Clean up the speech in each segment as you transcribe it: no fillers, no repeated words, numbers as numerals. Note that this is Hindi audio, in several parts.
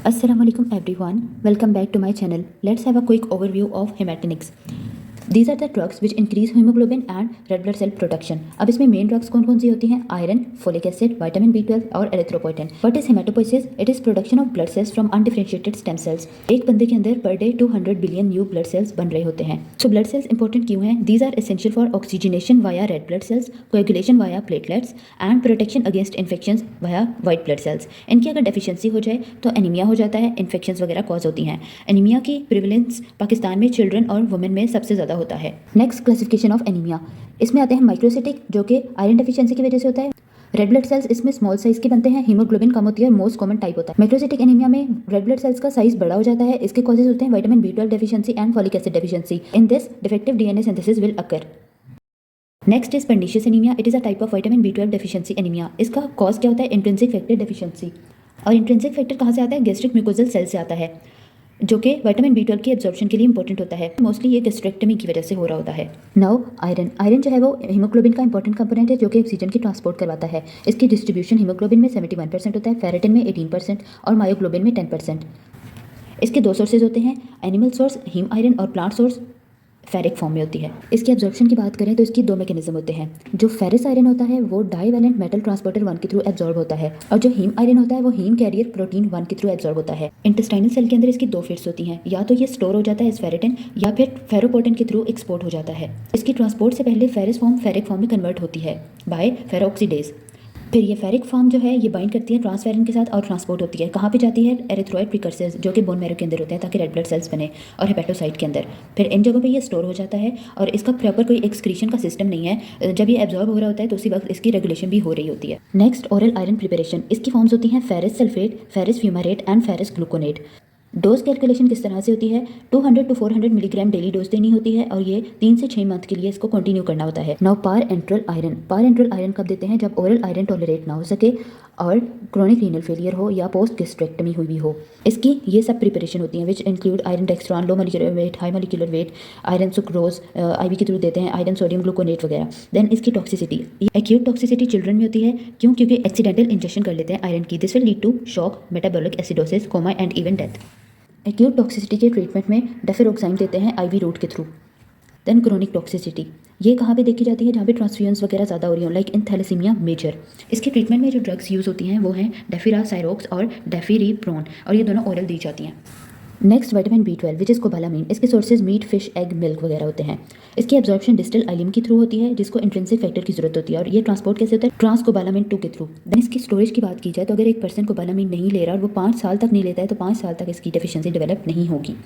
Assalamualaikum everyone. Welcome back to my channel. Let's have a quick overview of hematinics. These are the drugs which increase hemoglobin and red blood cell production. अब इसमें मेन ड्रग्स कौन कौन सी होती हैं? Iron, folic acid, vitamin B12 और erythropoietin. What is haematopoiesis? It is production of blood cells from undifferentiated stem cells. एक बंदे के अंदर per day 200 billion new blood cells बन रहे होते हैं. सो ब्लड सेल्स इंपॉर्टेंट क्यों हैं? These are essential for oxygenation via red blood cells, coagulation via platelets and protection against infections via white blood cells. इनकी अगर डेफिशिएंसी हो जाए तो एनीमिया हो जाता है, इन्फेक्शंस वगैरह कॉज होती हैं. एनीमिया की प्रिवेलेंस पाकिस्तान में चिल्ड्रन और वुमेन में सबसे ज़्यादा होता है. Next classification of anaemia. इसमें आते हैं माइक्रोसिटिक जो कि आयरन डेफिशिएंसी की वजह से होता है. रेड ब्लड सेल्स इसमें स्मॉल साइज के बनते हैं, हीमोग्लोबिन कम होती है और मोस्ट कॉमन टाइप होता है. माइक्रोसिटिक एनीमिया में रेड ब्लड सेल्स का साइज बड़ा हो जाता है. इसके कॉजेज होते हैं vitamin B12 deficiency and folic acid deficiency. In this defective DNA synthesis will occur. Next is pernicious anaemia. It is a type of vitamin B12 deficiency anaemia. इसका कॉज क्या होता है? Intrinsic factor deficiency. और इंट्रिंसिक फैक्टर कहाँ से आता है? गैस्ट्रिक म्यूकोजल सेल से आता है, जो कि विटामिन B12 की एब्जॉर्प्शन के लिए इंपॉर्टेंट होता है. मोस्टली ये गैस्ट्रेक्टमी की वजह से हो रहा होता है. नाउ आयरन जो है वो हीमोग्लोबिन का इंपॉर्टेंट कंपोनेंट है जो कि ऑक्सीजन की ट्रांसपोर्ट करवाता है. इसकी डिस्ट्रीब्यूशन हीमोग्लोबिन में 71% होता है, फेरेटिन में 18% और मायोग्लोबिन में 10%. इसके दो सोर्सेज होते हैं, एनिमल सोर्स हीम आयरन और प्लांट सोर्स फेरिक फॉर्म में होती है. इसके एब्जॉर्प्शन की बात करें तो इसकी दो मैकेनिज्म होते हैं. जो फेरस आयरन होता है वो डाईवैलेंट मेटल ट्रांसपोर्टर 1 के थ्रू एब्जॉर्ब होता है और जो हीम आयरन होता है वो हीम कैरियर प्रोटीन 1 के थ्रू एब्जॉर्ब होता है. इंटेस्टाइनल सेल के अंदर इसकी दो फेट्स होती हैं, या तो ये स्टोर हो जाता है इस फेरेटिन या फिर फेरोपोटिन के थ्रू एक्सपोर्ट हो जाता है. इसकी ट्रांसपोर्ट से पहले फेरस फॉर्म फेरिक फॉर्म में कन्वर्ट होती है बाय फेरोक्सीडेज. फिर ये फेरिक फॉर्म जो है ये बाइंड करती है ट्रांसफेरिन के साथ और ट्रांसपोर्ट होती है. कहाँ पे जाती है? एरिथ्रॉइड प्रिकर्सर्स जो कि बोन मैरो के अंदर होते हैं ताकि रेड ब्लड सेल्स बने, और हेपेटोसाइट के अंदर. फिर इन जगहों पे ये स्टोर हो जाता है और इसका प्रॉपर कोई एक्सक्रीशन का सिस्टम नहीं है. जब ये एब्जॉर्ब हो रहा होता है तो उसी वक्त इसकी रेगुलेशन भी हो रही होती है. Next oral iron preparation. इसकी फॉर्म्स होती हैं ferrous sulphate, ferrous fumarate and ferrous gluconate. Dose calculation किस तरह से होती है? 200 to 400 मिलीग्राम डेली डोज देनी होती है और ये 3 से 6 मंथ के लिए इसको कंटिन्यू करना होता है. नाउ पार एंट्रल आयरन कब देते हैं? जब ओरल आयरन टॉलरेट ना हो सके और क्रोनिक रीनल फेलियर हो या पोस्ट गैस्ट्रेक्टमी हुई भी हो. इसकी ये सब प्रिपरेशन होती हैं which include iron dextran, low molecular weight, high molecular weight, iron sucrose IV के थ्रू देते हैं, आयरन सोडियम ग्लूकोनेट वगैरह. देन इसकी टॉक्सिसिटी. एक्यूट टॉक्सिसिटी चिल्ड्रन में होती है. क्यों? क्योंकि एक्सीडेंटल इंजेक्शन कर लेते हैं आयरन की. This will lead to shock, metabolic acidosis, coma and even death. Acute toxicity के ट्रीटमेंट में डेफिरोक्साइन देते हैं IV रूट के थ्रू. देन क्रोनिक टॉक्सिसिटी ये कहाँ पे देखी जाती है? जहाँ पे ट्रांसफ्यूजन्स वगैरह ज़्यादा हो रही हो, लाइक इन थैलेसीमिया मेजर. इसके ट्रीटमेंट में जो ड्रग्स यूज़ होती हैं वो हैं डेफिरा साइरोक्स और डेफिरिप्रोन, और ये दोनों ओरल दी जाती हैं. Next vitamin B12 which is cobalamin. इसके sources meat, fish, egg, milk वगैरह होते हैं. इसकी एब्जॉर्प्शन डिस्टल आइलिम के थ्रू होती है जिसको इंट्रिंसिक फैक्टर की जरूरत होती है, और ये ट्रांसपोर्ट कैसे होता है? ट्रांसकोबालामीन 2 के थ्रू. देन इसकी स्टोरेज की बात की जाए तो अगर एक पर्सन कोबालामीन नहीं ले रहा और वो 5 साल तक नहीं लेता है तो 5 साल तक इसकी डेफिशिएंसी डेवलप नहीं होगी.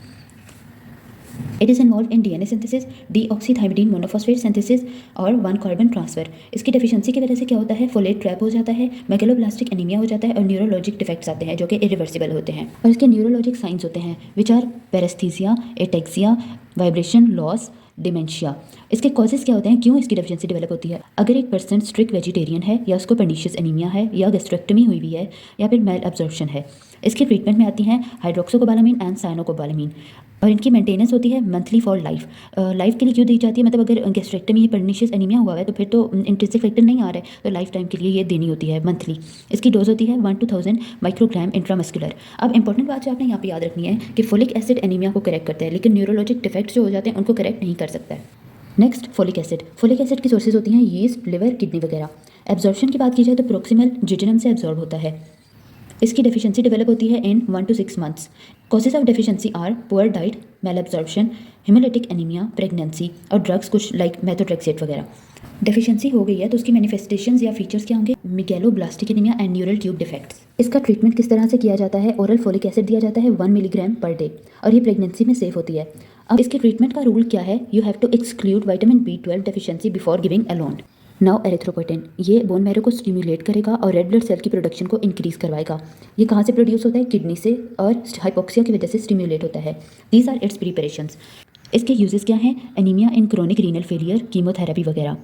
It is involve in DNA synthesis, deoxythymidine monophosphate synthesis और 1 कार्बन ट्रांसफर. इसकी डेफिशिएंसी की वजह से क्या होता है? फोलेट ट्रैप हो जाता है, मेगलोब्लास्टिक एनीमिया हो जाता है और न्यूरोलॉजिक डिफेक्ट्स आते हैं जो कि इरिवर्सिबल होते हैं. और इसके न्यूरोलॉजिक साइंस होते हैं which are paresthesia, ataxia, vibration loss, dementia. इसके कॉजेज क्या होते हैं? क्यों इसकी डेफिशिएंसी डेवलप होती है? अगर एक पर्सन स्ट्रिक्ट वेजिटेरियन है या उसको पर्नीशियस एनीमिया है या गैस्ट्रेक्टमी हुई हुई है या फिर मेल एब्जॉर्प्शन है. इसके ट्रीटमेंट में आती हैं हाइड्रोक्सोकोबालामीन एंड साइनोकोबालामीन, और इनकी मेंटेनेंस होती है मंथली फॉर लाइफ. लाइफ के लिए क्यों दी जाती है? मतलब अगर गैस्ट्रेक्टमी या पर्नीशियस एनीमिया हुआ है तो फिर तो इंट्रिंसिक फैक्टर नहीं आ रहा है तो लाइफ टाइम के लिए ये देनी होती है मंथली. इसकी डोज होती है 1 to 1000 माइक्रोग्राम इंट्रामस्कुलर. अब इंपॉर्टेंट बात जो आपने यहाँ पे याद रखनी है कि फोलिक एसिड एनीमिया को करेक्ट करता है, लेकिन न्यूरोलॉजिक डिफेक्ट्स जो हो जाते हैं उनको करेक्ट नहीं कर सकता है. नेक्स्ट फोलिक एसिड की सोर्सेज होती हैं यीस्ट, लिवर, किडनी वगैरह. एब्जॉर्प्शन की बात की जाए तो प्रोक्सिमल जिजनम से एब्जॉर्ब होता है. इसकी डेफिशिएंसी डेवलप होती है in 1 to 6 months. Causes of deficiency are poor diet, malabsorption, haemolytic anaemia, pregnancy और ड्रग्स कुछ लाइक मेथोट्रेक्सेट वगैरह. डेफिशिएंसी हो गई है तो उसकी मैनिफेस्टेशंस या फीचर्स क्या होंगे? Megaloblastic anaemia and neural tube defects. इसका ट्रीटमेंट किस तरह से किया जाता है? ओरल फोलिक एसिड दिया जाता है 1 मिलीग्राम पर डे, और ये प्रेगनेंसी में सेफ होती है. अब इसके ट्रीटमेंट का रूल क्या है? You have to exclude vitamin B12 deficiency before giving alone. Now erythropoietin ये बोन मैरो को स्टिमुलेट करेगा और रेड ब्लड सेल की प्रोडक्शन को इंक्रीज करवाएगा. ये कहाँ से प्रोड्यूस होता है? किडनी से, और हाइपोक्सिया की वजह से स्टिमुलेट होता है. These are its preparations. इसके यूजेस क्या हैं? Anaemia in chronic renal failure, chemotherapy वगैरह.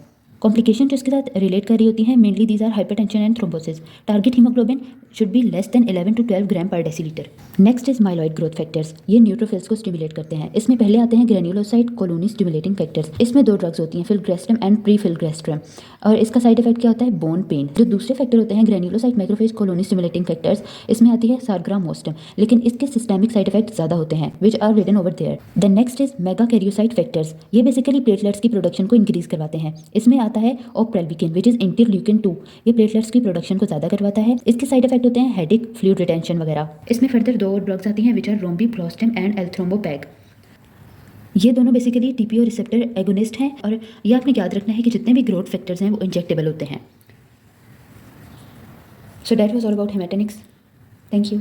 कॉम्प्लिकेशन जो इसके साथ रिलेट कर रही होती हैं mainly these are hypertension and thrombosis. Target haemoglobin should be less than 11 to 12 gram per decilitre. Next is myeloid growth factors, ये न्यूट्रोफिल्स को स्टिमुलेट करते हैं। इसमें पहले आते हैं ग्रेन्युलोसाइट कॉलोनी स्टिमुलेटिंग फैक्टर्स। इसमें 2 ड्रग्स होती हैं, फिल्ग्रेस्ट्रम एंड प्रीफिल्ग्रेस्ट्रम, और इसका साइड इफेक्ट क्या होता है, बोन पेन। जो दूसरे फैक्टर होते हैं granulocyte macrophage colony stimulating factors, इसमें आती है सारग्रामोस्टम, लेकिन इसके सिस्टेमिक साइड इफेक्ट ज्यादा होते हैं which are written over there. The next is megakaryocyte factors, ये बेसिकली प्लेटलेट्स की प्रोडक्शन को इंक्रीज करवाते हैं। इसमें आता है ओप्रेल्विकिन विच इज इंटरल्यूकिन 2, ये प्लेटलेट्स की प्रोडक्शन को ज्यादा करवाता है। इसके साइड इफेक्ट होते हैं हेडेक, फ्लूइड रिटेंशन वगैरह। इसमें फर्दर 2 और ड्रग्स आती हैं विच आर रोम्बिप्रोस्टम एंड एल्थ्रोम्बोपैग। ये दोनों बेसिकली टीपीओ रिसेप्टर एगोनिस्ट हैं, और ये आपने याद रखना है कि जितने भी ग्रोथ फैक्टर्स हैं वो इंजेक्टेबल होते हैं। So that was all about hematinics. Thank you.